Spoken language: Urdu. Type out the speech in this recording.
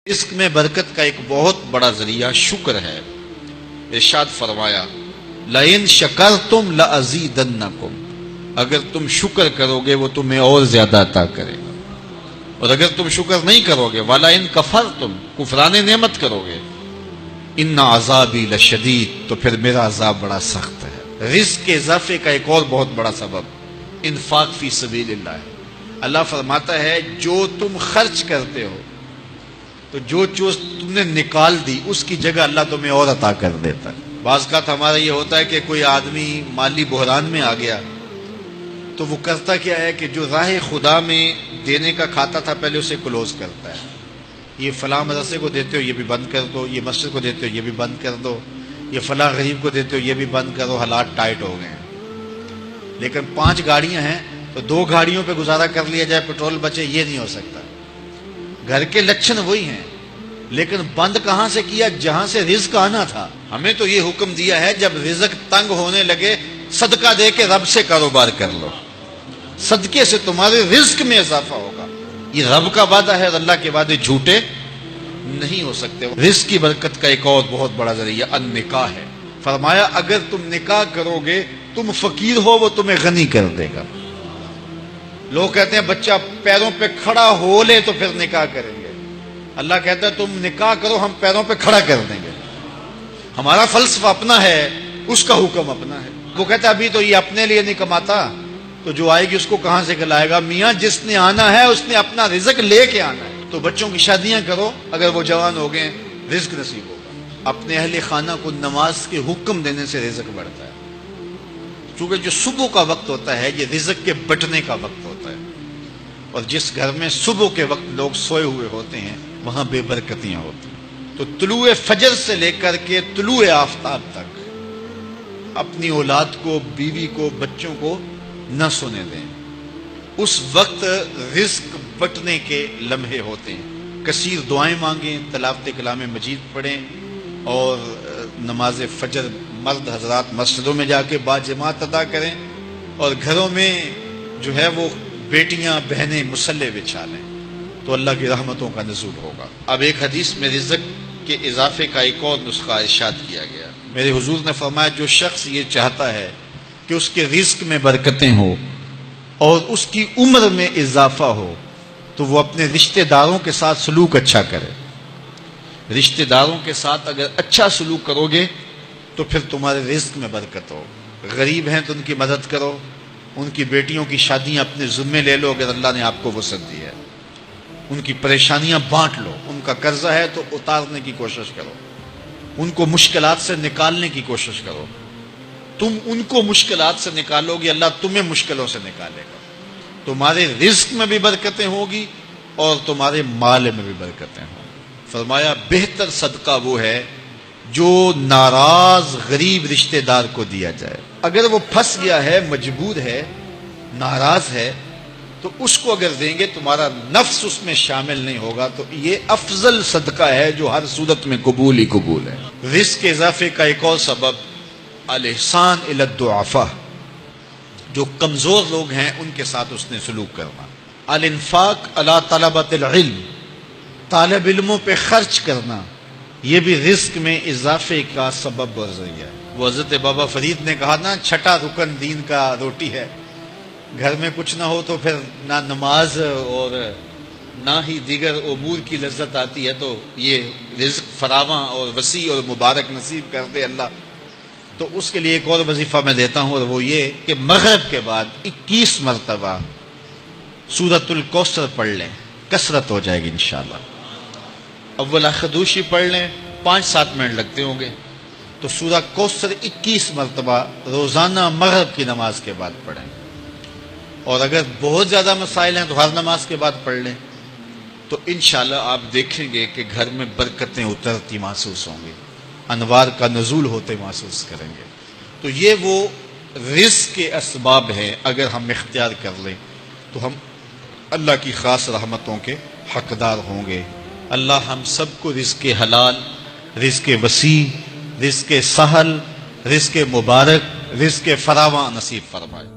رزق میں برکت کا ایک بہت بڑا ذریعہ شکر ہے۔ ارشاد فرمایا لَإِن شَكَرْتُمْ لَأَزِيدَنَّكُمْ، اگر تم شکر کرو گے وہ تمہیں اور زیادہ عطا کرے گا، اور اگر تم شکر نہیں کرو گے وَلَئِن كَفَرْتُمْ، کفران نعمت کرو گے، إِنَّ عَذَابِي لَشَدِيدٌ، تو پھر میرا عذاب بڑا سخت ہے۔ رزق کے اضافے کا ایک اور بہت بڑا سبب انفاق فی سبیل اللہ ہے۔ اللہ فرماتا ہے جو تم خرچ کرتے ہو تو جو چیز تم نے نکال دی اس کی جگہ اللہ تمہیں اور عطا کر دیتا ہے۔ بعض کا ہمارا یہ ہوتا ہے کہ کوئی آدمی مالی بحران میں آ گیا تو وہ کرتا کیا ہے کہ جو راہ خدا میں دینے کا کھاتا تھا پہلے اسے کلوز کرتا ہے، یہ فلاں مدرسے کو دیتے ہو یہ بھی بند کر دو، یہ مسجد کو دیتے ہو یہ بھی بند کر دو، یہ فلاں غریب کو دیتے ہو یہ بھی بند کرو، حالات ٹائٹ ہو گئے ہیں۔ لیکن 5 گاڑیاں ہیں تو 2 گاڑیوں پہ گزارا کر لیا جائے، پیٹرول بچے، یہ نہیں ہو سکتا۔ گھر کے لچھن وہی ہیں لیکن بند کہاں سے کیا؟ جہاں سے رزق آنا تھا۔ ہمیں تو یہ حکم دیا ہے جب رزق تنگ ہونے لگے صدقہ دے کے رب سے کاروبار کر لو، صدقے سے تمہارے رزق میں اضافہ ہوگا۔ یہ رب کا وعدہ ہے اور اللہ کے وعدے جھوٹے نہیں ہو سکتے۔ رزق کی برکت کا ایک اور بہت بڑا ذریعہ النکاح ہے۔ فرمایا اگر تم نکاح کرو گے تم فقیر ہو وہ تمہیں غنی کر دے گا۔ لوگ کہتے ہیں بچہ پیروں پہ کھڑا ہو لے تو پھر نکاح کریں گے، اللہ کہتا ہے تم نکاح کرو ہم پیروں پہ کھڑا کر دیں گے۔ ہمارا فلسفہ اپنا ہے، اس کا حکم اپنا ہے۔ وہ کہتا ہے ابھی تو یہ اپنے لیے نہیں کماتا تو جو آئے گی اس کو کہاں سے کھلائے گا؟ میاں جس نے آنا ہے اس نے اپنا رزق لے کے آنا ہے۔ تو بچوں کی شادیاں کرو، اگر وہ جوان ہو گئے رزق نصیب ہوگا۔ اپنے اہل خانہ کو نماز کے حکم دینے سے رزق بڑھتا ہے، چونکہ جو صبح کا وقت ہوتا ہے یہ رزق کے بٹنے کا وقت ہوتا ہے، اور جس گھر میں صبح کے وقت لوگ سوئے ہوئے ہوتے ہیں وہاں بے برکتیاں ہوتی ہیں۔ تو طلوع فجر سے لے کر کے طلوع آفتاب تک اپنی اولاد کو، بیوی کو، بچوں کو نہ سونے دیں۔ اس وقت رزق بٹنے کے لمحے ہوتے ہیں۔ کثیر دعائیں مانگیں، تلاوت کلام مجید پڑھیں، اور نماز فجر مرد حضرات مسجدوں میں جا کے باجماعت ادا کریں، اور گھروں میں جو ہے وہ بیٹیاں بہنیں مصلے بچھا لیں تو اللہ کی رحمتوں کا نزول ہوگا۔ اب ایک حدیث میں رزق کے اضافے کا ایک اور نسخہ ارشاد کیا گیا۔ میرے حضور نے فرمایا جو شخص یہ چاہتا ہے کہ اس کے رزق میں برکتیں ہوں اور اس کی عمر میں اضافہ ہو تو وہ اپنے رشتہ داروں کے ساتھ سلوک اچھا کرے۔ رشتہ داروں کے ساتھ اگر اچھا سلوک کرو گے تو پھر تمہارے رزق میں برکت ہو۔ غریب ہیں تو ان کی مدد کرو، ان کی بیٹیوں کی شادیاں اپنے ذمے لے لو اگر اللہ نے آپ کو وسعت دی ہے، ان کی پریشانیاں بانٹ لو، ان کا قرضہ ہے تو اتارنے کی کوشش کرو، ان کو مشکلات سے نکالنے کی کوشش کرو۔ تم ان کو مشکلات سے نکالو گے اللہ تمہیں مشکلوں سے نکالے گا۔ تمہارے رزق میں بھی برکتیں ہوگی اور تمہارے مال میں بھی برکتیں ہوں۔ فرمایا بہتر صدقہ وہ ہے جو ناراض غریب رشتہ دار کو دیا جائے۔ اگر وہ پھنس گیا ہے، مجبور ہے، ناراض ہے، تو اس کو اگر دیں گے تمہارا نفس اس میں شامل نہیں ہوگا، تو یہ افضل صدقہ ہے جو ہر صورت میں قبول ہی قبول ہے۔ رزق کے اضافے کا ایک اور سبب الاحسان الی الضعفاء، جو کمزور لوگ ہیں ان کے ساتھ اس نے سلوک کرنا۔ الانفاق علی طلبۃ العلم، طالب علموں پہ خرچ کرنا، یہ بھی رزق میں اضافے کا سبب اور ذریعہ ہے۔ وہ حضرت بابا فرید نے کہا نا 6واں رکن دین کا روٹی ہے۔ گھر میں کچھ نہ ہو تو پھر نہ نماز اور نہ ہی دیگر امور کی لذت آتی ہے، تو یہ رزق فراواں اور وسیع اور مبارک نصیب کر دے اللہ۔ تو اس کے لیے ایک اور وظیفہ میں دیتا ہوں، اور وہ یہ کہ مغرب کے بعد 21 مرتبہ سورۃ الکوثر پڑھ لیں، کثرت ہو جائے گی انشاءاللہ۔ اول خدوشی پڑھ لیں، 5-7 منٹ لگتے ہوں گے، تو سورہ کوثر 21 مرتبہ روزانہ مغرب کی نماز کے بعد پڑھیں، اور اگر بہت زیادہ مسائل ہیں تو ہر نماز کے بعد پڑھ لیں، تو انشاءاللہ آپ دیکھیں گے کہ گھر میں برکتیں اترتی محسوس ہوں گی، انوار کا نزول ہوتے محسوس کریں گے۔ تو یہ وہ رزق کے اسباب ہیں، اگر ہم اختیار کر لیں تو ہم اللہ کی خاص رحمتوں کے حقدار ہوں گے۔ اللہ ہم سب کو رزق حلال، رزق وسیع، رزق سہل، رزق مبارک، رزق فراواں نصیب فرمائے۔